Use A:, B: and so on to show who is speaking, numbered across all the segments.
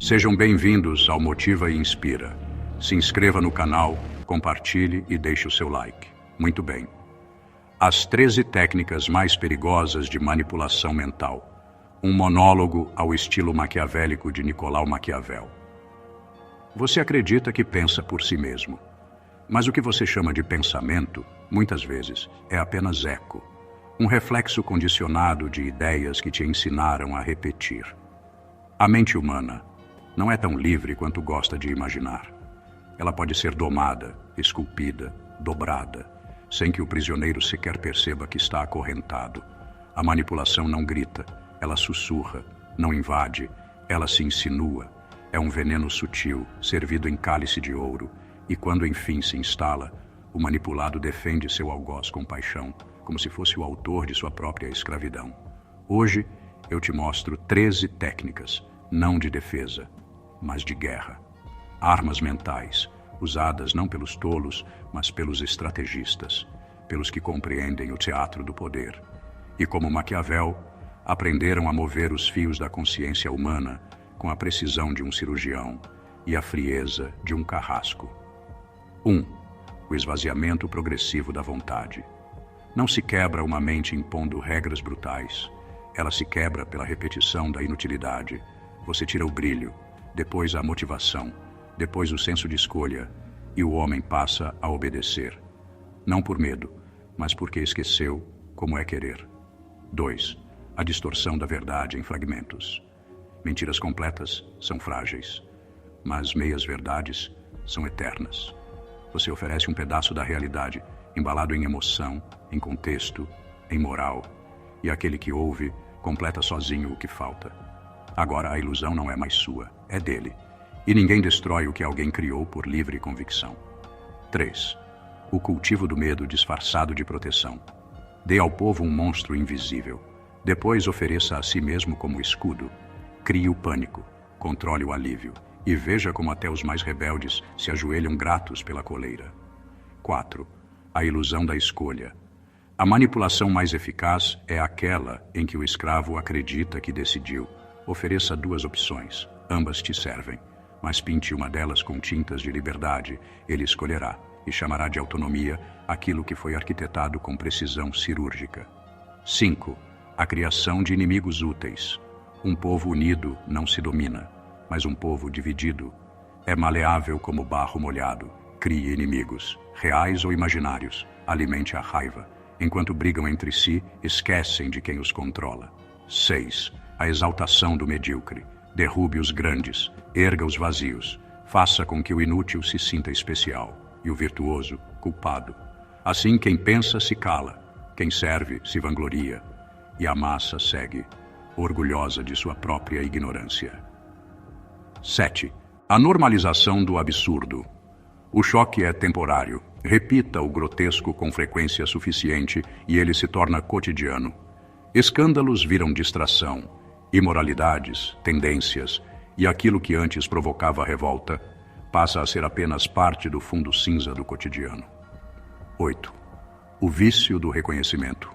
A: Sejam bem-vindos ao Motiva e Inspira. Se inscreva no canal, compartilhe e deixe o seu like. Muito bem. As 13 técnicas mais perigosas de manipulação mental. Um monólogo ao estilo maquiavélico de Nicolau Maquiavel. Você acredita que pensa por si mesmo. Mas o que você chama de pensamento, muitas vezes, é apenas eco. Um reflexo condicionado de ideias que te ensinaram a repetir. A mente humana não é tão livre quanto gosta de imaginar. Ela pode ser domada, esculpida, dobrada, sem que o prisioneiro sequer perceba que está acorrentado. A manipulação não grita, ela sussurra, não invade, ela se insinua. É um veneno sutil, servido em cálice de ouro, e quando enfim se instala, o manipulado defende seu algoz com paixão, como se fosse o autor de sua própria escravidão. Hoje, eu te mostro 13 técnicas, não de defesa, mas de guerra. Armas mentais, usadas não pelos tolos, mas pelos estrategistas, pelos que compreendem o teatro do poder. E como Maquiavel, aprenderam a mover os fios da consciência humana com a precisão de um cirurgião e a frieza de um carrasco. 1. O esvaziamento progressivo da vontade. Não se quebra uma mente impondo regras brutais. Ela se quebra pela repetição da inutilidade. Você tira o brilho, depois a motivação, depois o senso de escolha, e o homem passa a obedecer. Não por medo, mas porque esqueceu como é querer. 2. A distorção da verdade em fragmentos. Mentiras completas são frágeis, mas meias-verdades são eternas. Você oferece um pedaço da realidade, embalado em emoção, em contexto, em moral, e aquele que ouve completa sozinho o que falta. Agora a ilusão não é mais sua, é dele, e ninguém destrói o que alguém criou por livre convicção. 3. O cultivo do medo disfarçado de proteção. Dê ao povo um monstro invisível, depois ofereça a si mesmo como escudo. Crie o pânico, controle o alívio, e veja como até os mais rebeldes se ajoelham gratos pela coleira. 4. A ilusão da escolha. A manipulação mais eficaz é aquela em que o escravo acredita que decidiu. Ofereça 2 opções, ambas te servem, mas pinte uma delas com tintas de liberdade, ele escolherá e chamará de autonomia aquilo que foi arquitetado com precisão cirúrgica. 5. A criação de inimigos úteis. Um povo unido não se domina, mas um povo dividido é maleável como barro molhado. Crie inimigos, reais ou imaginários, alimente a raiva. Enquanto brigam entre si, esquecem de quem os controla. 6. A exaltação do medíocre. Derrube os grandes, erga os vazios, faça com que o inútil se sinta especial e o virtuoso, culpado. Assim, quem pensa se cala, quem serve se vangloria, e a massa segue, orgulhosa de sua própria ignorância. 7. A normalização do absurdo. O choque é temporário. Repita o grotesco com frequência suficiente e ele se torna cotidiano. Escândalos viram distração, imoralidades, tendências, e aquilo que antes provocava revolta passa a ser apenas parte do fundo cinza do cotidiano. 8. O vício do reconhecimento.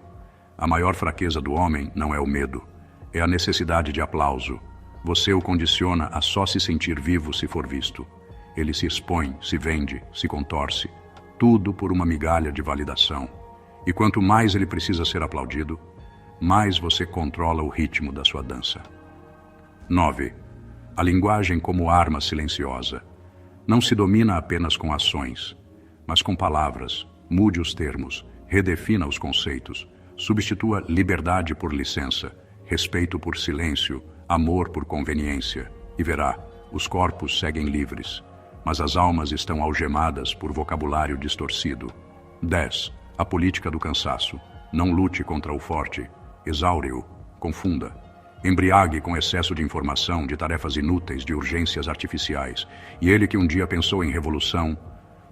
A: A maior fraqueza do homem não é o medo, é a necessidade de aplauso. Você o condiciona a só se sentir vivo se for visto. Ele se expõe, se vende, se contorce, tudo por uma migalha de validação. E quanto mais ele precisa ser aplaudido, mais você controla o ritmo da sua dança. 9. A linguagem como arma silenciosa. Não se domina apenas com ações, mas com palavras. Mude os termos, redefina os conceitos, substitua liberdade por licença, respeito por silêncio, amor por conveniência, e verá, os corpos seguem livres, mas as almas estão algemadas por vocabulário distorcido. 10. A política do cansaço. Não lute contra o forte, exaure-o, confunda. Embriague com excesso de informação, de tarefas inúteis, de urgências artificiais. E ele que um dia pensou em revolução,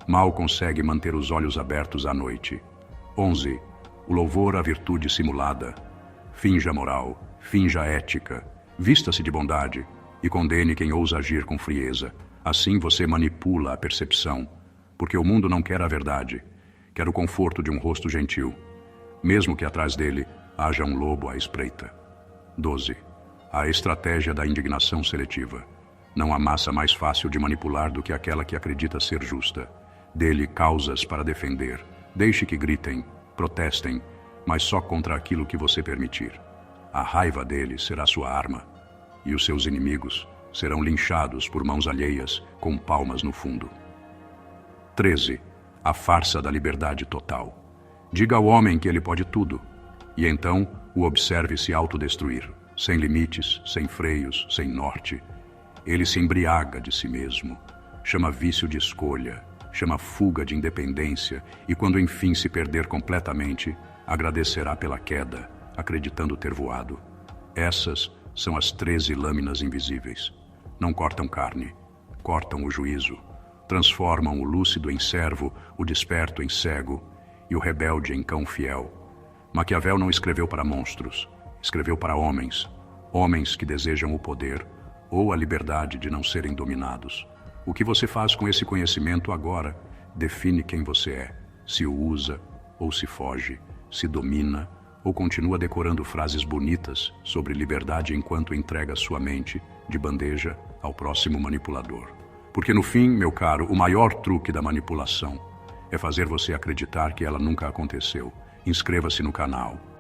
A: mal consegue manter os olhos abertos à noite. 11. O louvor à virtude simulada. Finja moral, finja ética, vista-se de bondade e condene quem ousa agir com frieza. Assim você manipula a percepção, porque o mundo não quer a verdade, quer o conforto de um rosto gentil, mesmo que atrás dele haja um lobo à espreita. 12. A estratégia da indignação seletiva. Não há massa mais fácil de manipular do que aquela que acredita ser justa. Dê-lhe causas para defender. Deixe que gritem, protestem, mas só contra aquilo que você permitir. A raiva dele será sua arma, e os seus inimigos serão linchados por mãos alheias com palmas no fundo. 13. A farsa da liberdade total. Diga ao homem que ele pode tudo, e então o observe se autodestruir, sem limites, sem freios, sem norte. Ele se embriaga de si mesmo, chama vício de escolha, chama fuga de independência, e quando enfim se perder completamente, agradecerá pela queda, acreditando ter voado. Essas são as 13 lâminas invisíveis. Não cortam carne, cortam o juízo, transformam o lúcido em servo, o desperto em cego e o rebelde em cão fiel. Maquiavel não escreveu para monstros, escreveu para homens, homens que desejam o poder ou a liberdade de não serem dominados. O que você faz com esse conhecimento agora define quem você é, se o usa ou se foge, se domina ou continua decorando frases bonitas sobre liberdade enquanto entrega sua mente de bandeja ao próximo manipulador. Porque no fim, meu caro, o maior truque da manipulação é fazer você acreditar que ela nunca aconteceu. Inscreva-se no canal,